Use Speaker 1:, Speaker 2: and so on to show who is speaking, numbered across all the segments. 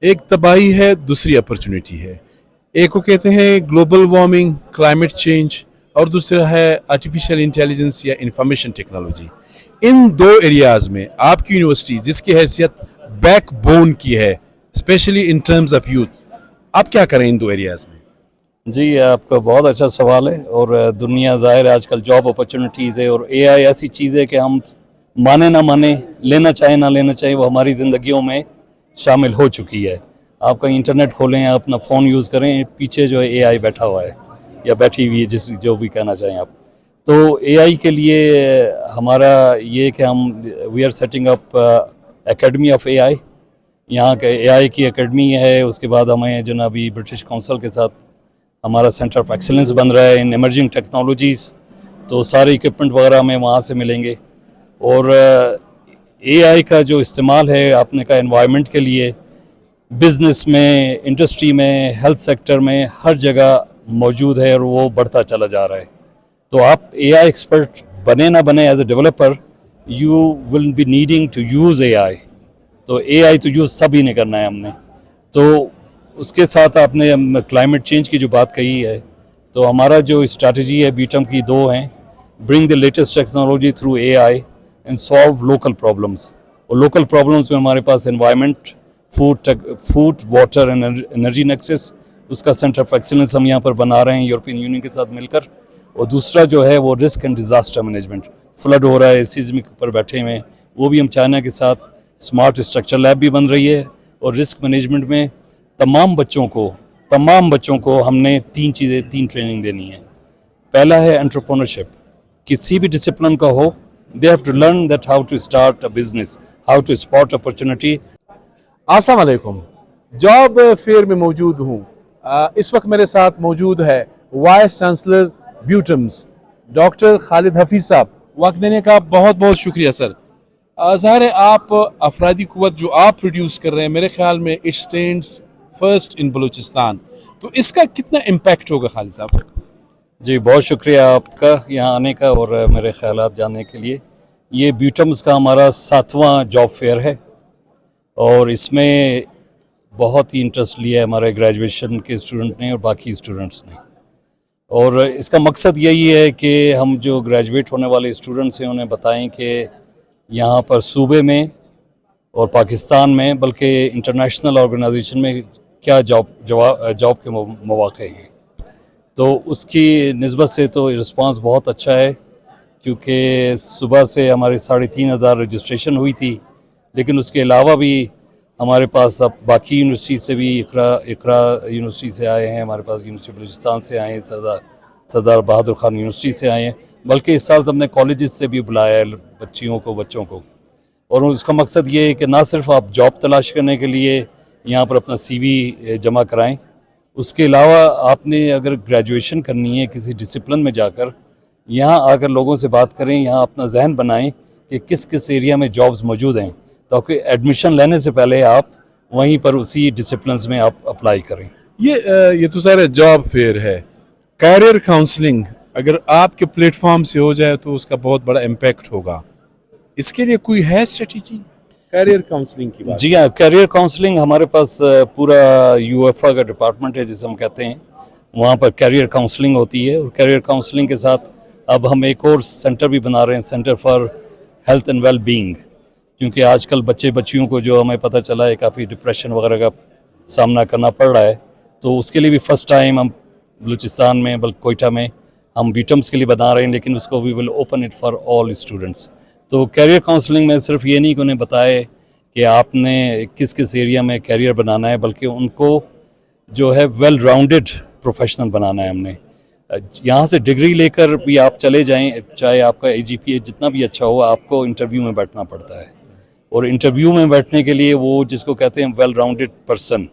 Speaker 1: ایک تباہی ہے، دوسری اپرچونٹی ہے. ایک کو کہتے ہیں گلوبل وارمنگ، کلائمیٹ چینج، اور دوسرا ہے آرٹیفیشل انٹیلیجنس یا انفارمیشن ٹیکنالوجی. ان دو ایریاز میں آپ کی یونیورسٹی جس کی حیثیت بیک بون کی ہے especially in terms of youth, آپ کیا کریں ان دو ایریاز میں؟
Speaker 2: جی آپ کا بہت اچھا سوال ہے. اور دنیا ظاہر ہے آج کل جاب اپرچونیٹیز ہے اور اے آئی ایسی چیز ہے کہ ہم مانے نہ مانے، لینا چاہے نہ لینا چاہے، وہ ہماری زندگیوں میں شامل ہو چکی ہے. آپ کا انٹرنیٹ کھولیں، آپ اپنا فون یوز کریں، پیچھے جو ہے اے آئی بیٹھا ہوا ہے یا بیٹھی ہوئی ہے، جو بھی کہنا چاہیں آپ. تو اے آئی کے لیے ہمارا یہ کہ ہم we are setting up academy of A I. یہاں کے اے آئی کی اکیڈمی ہے. اس کے بعد ہمیں جو نا ابھی برٹش کونسل کے ساتھ ہمارا سینٹر آف ایکسلنس بن رہا ہے ان ایمرجنگ ٹیکنالوجیز. تو سارے اکوپمنٹ وغیرہ ہمیں وہاں سے ملیں گے. اور اے آئی کا جو استعمال ہے آپ نے کہا انوائرمنٹ کے لیے، بزنس میں، انڈسٹری میں، ہیلتھ سیکٹر میں، ہر جگہ موجود ہے اور وہ بڑھتا چلا جا رہا ہے. تو آپ اے آئی ایکسپرٹ بنے نہ بنے as a developer, you will be needing to use A I. تو اے آئی تو یوز سب ہی نہیں کرنا ہے ہم نے. تو اس کے ساتھ آپ نے کلائمیٹ چینج کی جو بات کہی ہے، تو ہمارا جو اسٹریٹجی ہے بیٹم کی دو ہیں: bring the latest technology through A I and solve local problems. اور لوکل پرابلمس میں ہمارے پاس environment, food, water and energy nexus, اس کا سینٹر آف ایکسلنس ہم یہاں پر بنا رہے ہیں یورپین یونین کے ساتھ مل کر. اور دوسرا جو ہے وہ risk and disaster management. Flood ہو رہا ہے، سیزمک پر بیٹھے ہوئے ہیں، وہ بھی ہم چائنا کے ساتھ اسمارٹ اسٹرکچر لیب بھی بن رہی ہے. اور رسک مینجمنٹ میں تمام بچوں کو ہم نے تین ٹریننگ دینی ہے. پہلا ہے انٹرپرونرشپ. کسی بھی ڈسپلن کا ہو، they have to learn that how to start a business, how to spot opportunity.
Speaker 1: السلام علیکم. جاب فیئر میں موجود ہوں. اس وقت میرے ساتھ موجود ہے وائس چانسلر بیوٹمز ڈاکٹر خالد حفیظ صاحب. وقت دینے کا بہت بہت شکریہ سر. ظاہر ہے آپ افرادی قوت جو آپ پروڈیوس کر رہے ہیں، میرے خیال میں it stands first in Balochistan. تو اس کا کتنا امپیکٹ ہوگا خالد صاحب؟
Speaker 2: جی بہت شکریہ آپ کا یہاں آنے کا اور میرے خیالات جاننے کے لیے. یہ بیوٹمز کا ہمارا 7واں جاب فیئر ہے اور اس میں بہت ہی انٹرسٹ لیا ہے ہمارے گریجویشن کے اسٹوڈنٹ نے اور باقی اسٹوڈنٹس نے. اور اس کا مقصد یہی ہے کہ ہم جو گریجویٹ ہونے والے اسٹوڈنٹس ہیں انہیں بتائیں کہ یہاں پر صوبے میں اور پاکستان میں بلکہ انٹرنیشنل آرگنائزیشن میں کیا جاب کے مواقع ہیں. تو اس کی نسبت سے تو رسپانس بہت اچھا ہے، کیونکہ صبح سے ہمارے 3,500 رجسٹریشن ہوئی تھی. لیکن اس کے علاوہ بھی ہمارے پاس اب باقی یونیورسٹی سے بھی اقرا یونیورسٹی سے آئے ہیں، ہمارے پاس یونیورسٹی بلوچستان سے آئے ہیں، سردار بہادر خان یونیورسٹی سے آئے ہیں، بلکہ اس سال ہم نے کالجز سے بھی بلایا ہے بچوں کو. اور اس کا مقصد یہ ہے کہ نہ صرف آپ جاب تلاش کرنے کے لیے یہاں پر اپنا سی وی جمع کرائیں، اس کے علاوہ آپ نے اگر گریجویشن کرنی ہے کسی ڈسپلن میں جا کر، یہاں آ کر لوگوں سے بات کریں، یہاں اپنا ذہن بنائیں کہ کس ایریا میں جابز موجود ہیں، تاکہ ایڈمیشن لینے سے پہلے آپ وہیں پر اسی ڈسپلنز میں آپ اپلائی کریں.
Speaker 1: یہ تو سارا جاب فیئر ہے. کیریئر کاؤنسلنگ اگر آپ کے پلیٹ فارم سے ہو جائے تو اس کا بہت بڑا امپیکٹ ہوگا. اس کے لیے کوئی ہے اسٹریٹجی کیریئر کاؤنسلنگ کی بات؟
Speaker 2: جی ہاں، کیریئر کاؤنسلنگ ہمارے پاس پورا یو ایف کا ڈپارٹمنٹ ہے جسے ہم کہتے ہیں، وہاں پر کیریئر کاؤنسلنگ ہوتی ہے. اور کیریئر کاؤنسلنگ کے ساتھ اب ہم ایک اور سینٹر بھی بنا رہے ہیں، centre for health and well being. کیونکہ آج کل بچیوں کو جو ہمیں پتہ چلا ہے کافی ڈپریشن وغیرہ کا سامنا کرنا پڑ رہا ہے. تو اس کے لیے بھی فرسٹ ٹائم ہم بلوچستان میں بلکہ کوئٹہ میں ہم بیٹمز کے لیے بنا رہے ہیں، لیکن اس کو we will open it for all students. تو کیریئر کاؤنسلنگ میں صرف یہ نہیں کہ انہیں بتائے کہ آپ نے کس ایریا میں کیریئر بنانا ہے، بلکہ ان کو جو ہے ویل راؤنڈڈ پروفیشنل بنانا ہے. ہم نے یہاں سے ڈگری لے کر بھی آپ چلے جائیں، چاہے آپ کا AGPA جتنا بھی اچھا ہو، آپ کو انٹرویو میں بیٹھنا پڑتا ہے. اور انٹرویو میں بیٹھنے کے لیے وہ جس کو کہتے ہیں ویل راؤنڈڈ پرسن،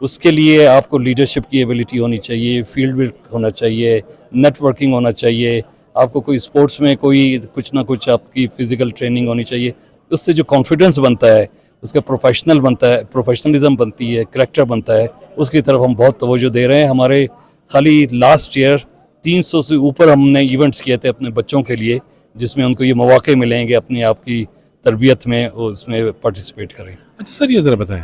Speaker 2: اس کے لیے آپ کو لیڈرشپ کی ایبلٹی ہونی چاہیے، فیلڈ ورک ہونا چاہیے، نیٹ ورکنگ ہونا چاہیے، آپ کو کوئی اسپورٹس میں کچھ نہ کچھ آپ کی فزیکل ٹریننگ ہونی چاہیے. اس سے جو کانفیڈنس بنتا ہے، اس کا پروفیشنلزم بنتی ہے، کریکٹر بنتا ہے، اس کی طرف ہم بہت توجہ دے رہے ہیں. ہمارے خالی لاسٹ ایئر 300 سے اوپر ہم نے ایونٹس کیے تھے اپنے بچوں کے لیے، جس میں ان کو یہ مواقع ملیں گے اپنی آپ کی تربیت میں اس میں پارٹیسپیٹ کریں.
Speaker 1: اچھا سر، یہ ذرا بتائیں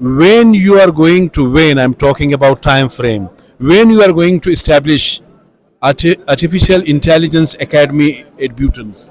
Speaker 1: When you are going to, when I'm talking about time frame, when you are going to establish Artificial Intelligence Academy at Butons?